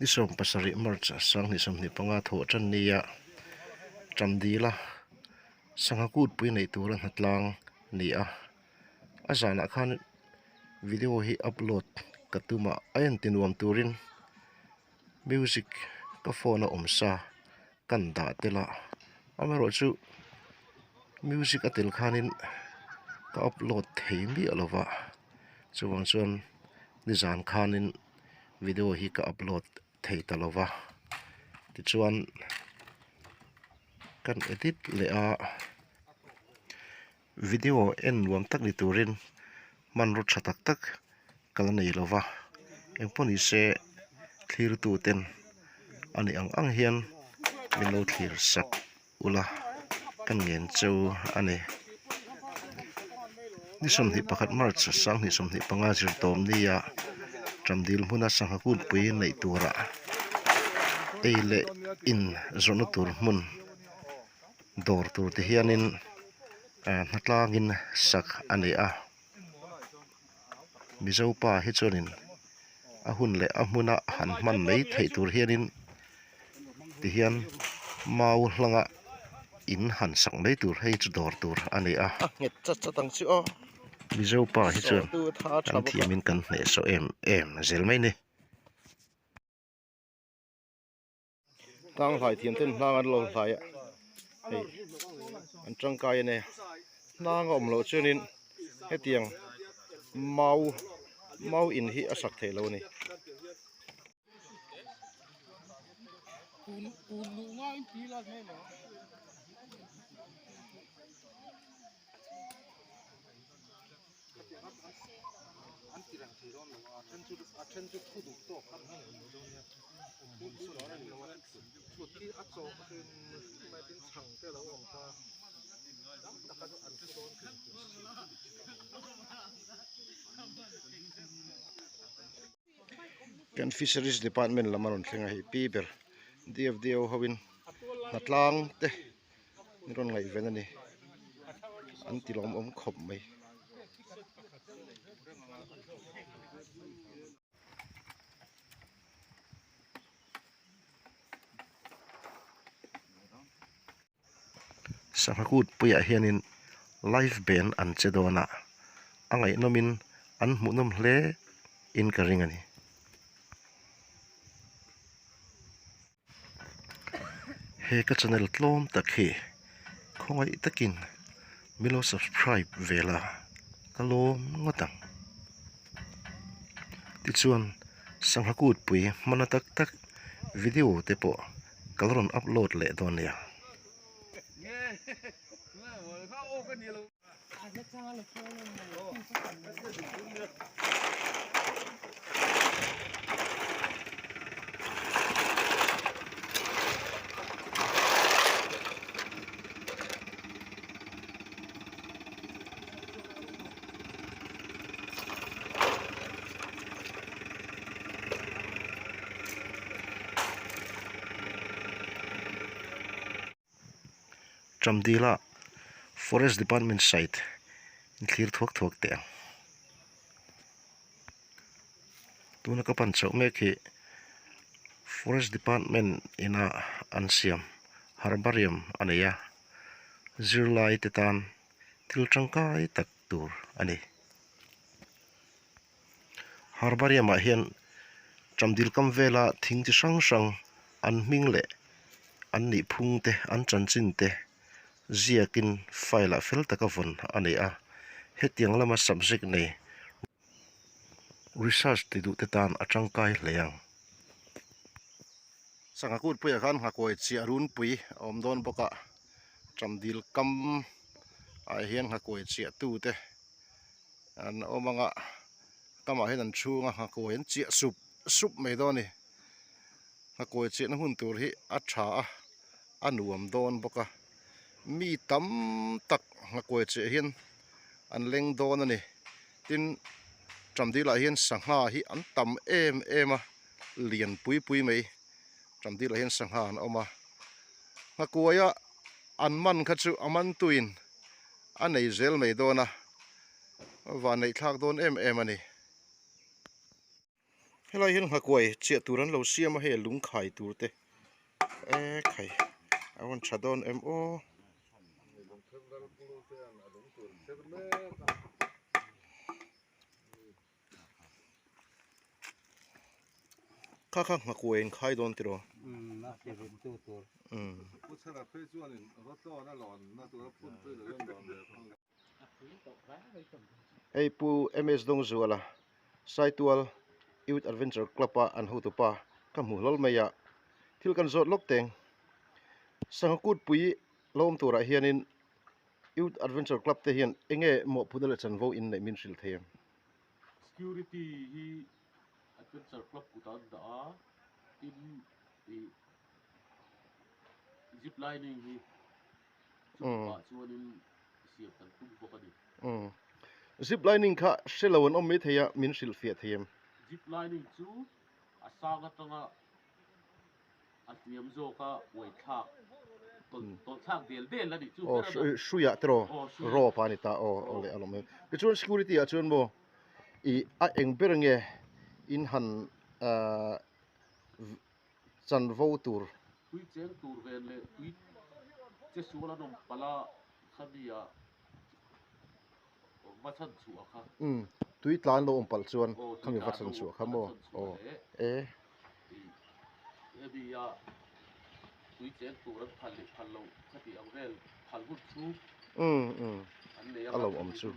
นิสมปัสริมรจสังนิสมนิปงาโถจันนียจำดีละสังกูดปุยในตัวรันหัดลางนี่อาจารย์ขันวิดีโอที่อัปโหลดกระตุ้มไอ้ยันตินวมตัวรินมิวสิกก็โฟนซากันดาเตละอเมริจูมิวสิกอัติลขันินก็อัปโหลดเทมีอะไรวะส่วนนิจานขันินวิดีโอที่ก็อัปโหลดเทตลอวะที่ส่วนกันเอดิตเลยวิดีโอรวมตักในตัวรินมันรสชาติตักกันในลวะเอ็งพอนิเซคลีร์ตัวเต็นอันนี้อังเฮียนมิโลคลีร์สักอุละกันเงินเจ้าอันนี้นิสมที่ประคัดมาร์ชสังนิสมที่ปังอาจิรตอมนี่จำดีลมุนัสสังหกุลปุยในตัวระเอเลอินจนตัวมุนดอร์ตัวที่เฮียนินนัดลางินสักอันนี้มิเจ้าป่าฮิจนินหุ่นเละมุนะหันมันไม่ไทยตัวเฮียนินที่เฮียนมาอุลังอินหันสักไม่ตัวให้จุดดอร์ตัวอันนี้เงจัดตั้งชื่อมิเจ้าป่าฮิจนอันที่มินกันเนสโซเอ็มเซลไม่เนี่ยตั้งหลายเทียนเต้นนั่งอันลงหลายอันจังกายเนี่ยนั่งอมโลชื่อนินให้เตียงเมาอินที่อสักเทโลนี่กัน Fisheries Department ละมันเรื่องไอ้ปีเบอร์ DFDO เขาวินนัดล้างเต้นี่รอนไงเว้นนี่อันที่ล้อมขบไหมสังกูดปุยเฮียนินไลฟ์เบนอันเจดวนะอังไงนมินอันมุนมเล่อินกระริงนี่เฮก็จะเนลล้อมตะเคีคงไอ้ตะกินมิโล subscribe เวลาก็ล้อมงดังที่ส่วนสังกูดปุยมันตักวิดีโอเตปะก็รอนอัปโหลดเละตอนเนี้ยจำดีละ Forest Department site คลีร์ทวกเตียงตัวนักปั่นเจ้าเมฆ Forest Department อินาอันเซียม Herbarium อันนี้ซิลไลท์ตันทิลจังกายตักตัวอันนี้ Herbarium เฮียนจำดีลคำเวลาทิ้งที่ช่างอันมิงเละอันนี้พุ่งเตอันจันจินเตเจียกินไฟละฟิลตะกวนอันนี้เฮตียงละมา subject ใน research ที่ดูติดตามจังกายเลียงสังกูดปุยกันหักไว้เสียรุนปุยอมโดนปกะจำดีลกำเฮียนหักไว้เสียตู้เตอันอมังกำมาให้นันชูหักไว้เสียสุบไม่โดนนี่หักไว้เสียนั่งหุ่นตัวที่อัจฉาอันอมโดนปกะมีตั้มตักหักไว้เสียเฮียนอันเล็งโดนนี่ตินจำดีละเฮียนสังหาฮีอันตั้มเอ็มเลียนปุยไหมจำดีละเห็นสังหารออกมาหักวยอันมันขัดสุมันตุยนอันไหนเซลไม่โดนวันไหนทักโดนเอ็มอันนี้ ให้เราเห็นหักไว้เจียตัวนั้นเราเสียมาให้ลุงไข่ตัวเตไข่เอาวันชาดอนโอข้างหักไว้ไข่โดนติโรน่าจะเป็นตัวผู้ชนะเพื่อส่วนรถต่อน่าหลอนน่าตัวพุ่นเพื่อเรื่องหลอนเลยไอ้ปูMS ดงจัวละไซตัวYouth Adventure Club อันหูตุปะกำหูลลไม่ยะที่กันจดลกเต็งสังกุดปุยลมตัวระเฮียนิน Youth Adventure Club เทียนเองหมอพูดเลยฉันว่าอินในมินสิลเทียม security ฮี adventure club กูตันดาin zip lining ฮีจุดป่าชวนินเสียบกันตุ้งพวกนี้zip lining ค่ะเชลวันอมมิเทียมินสิลเฟียเทียมzip lining จูอาสากัตงะอันเตรียมโจก็ไว้ทักต้นทางเดียนแล้วดิจูชุยะตรอรอปานิตาโอเลอารมณ์ก็ชวน security ชวนโมเอ็งเบรงอินหันจันวตูร์คุยเจ้าตูร์เวนเลยคุยเจ้าสัวละนมปลาขันดีอ่ะวัชชัวค่ะตุยตลานโลอมปัลชวนขมีวัชชัวค่ะโมบีอ่ะคุยเจ้าตูร์พันโลขัดดีอังเวลพันบุตรชูอัลโลอมชู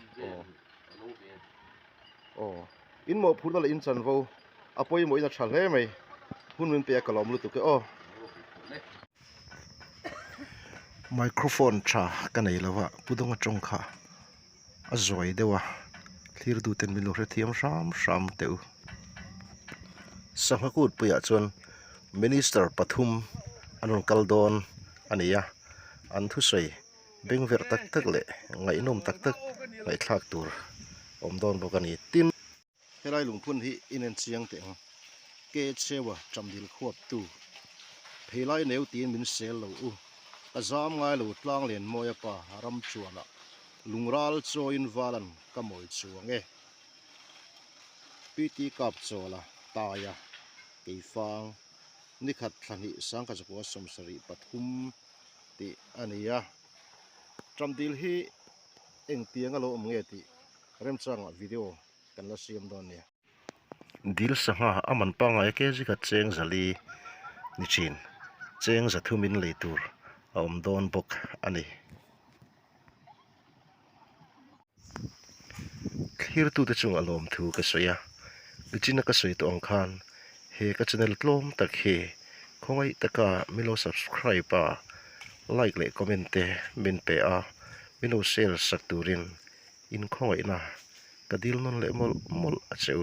อินโมพูดอะไรอินจันวอาป่วยโมอินชัลเล่ไหมหุ่นมันเปียกกลอมลุตุกไมโครโฟนชากันไหนแล้ววะพูดงจงค่ะจอยเดียวที่เราดูเต็มมิลล์เทียมสามเตียวสังหกูดปุยจวนมินิสเตอร์ปทุมอันนั้นกัลดอนอันนี้อันทุสัยเบ่งเวรตักเลยไงนมตักไงคลากตัวอมดอนบอกกันนี่ตินให้ไล่หลวงพุ่นที่อินเอนเซียงเต็งเกจเซวะจำดิลขวบตูเพลายเนวตีนมินเซลลูกระซามไงลูตลางเหรียญมอยป่ารำชัวละลุงรัลโจอินวาลันก็มอยชัวเงปีตีกับโจละตายะกีฟังนิขัดทันหิสังกัจกัวสมสริปทุมติอันนี้จำดิลฮีเอ็งเตียงก็โลอมเงติเริ่มจังวิดีโอกันละเสียมดอนเนี่ยดิลสังหาอามันปังไอเกจิกัดเจงซาลีนิชินเจงจะทุ่มินเลยตูร์อมดอนบกอันนี้ฮิร์ตูเตจุงอารมณ์ทูกษยาวิจินักษยตัวองคานเฮกัจเนลตลมตักเฮคงไอตะกามิโล subscribe ป่าไลค์และคอมเมนต์เตมินเปอามิโลเซลสักตูรินอินคงไอนะกระดิลนนเลมอลอาเจ้า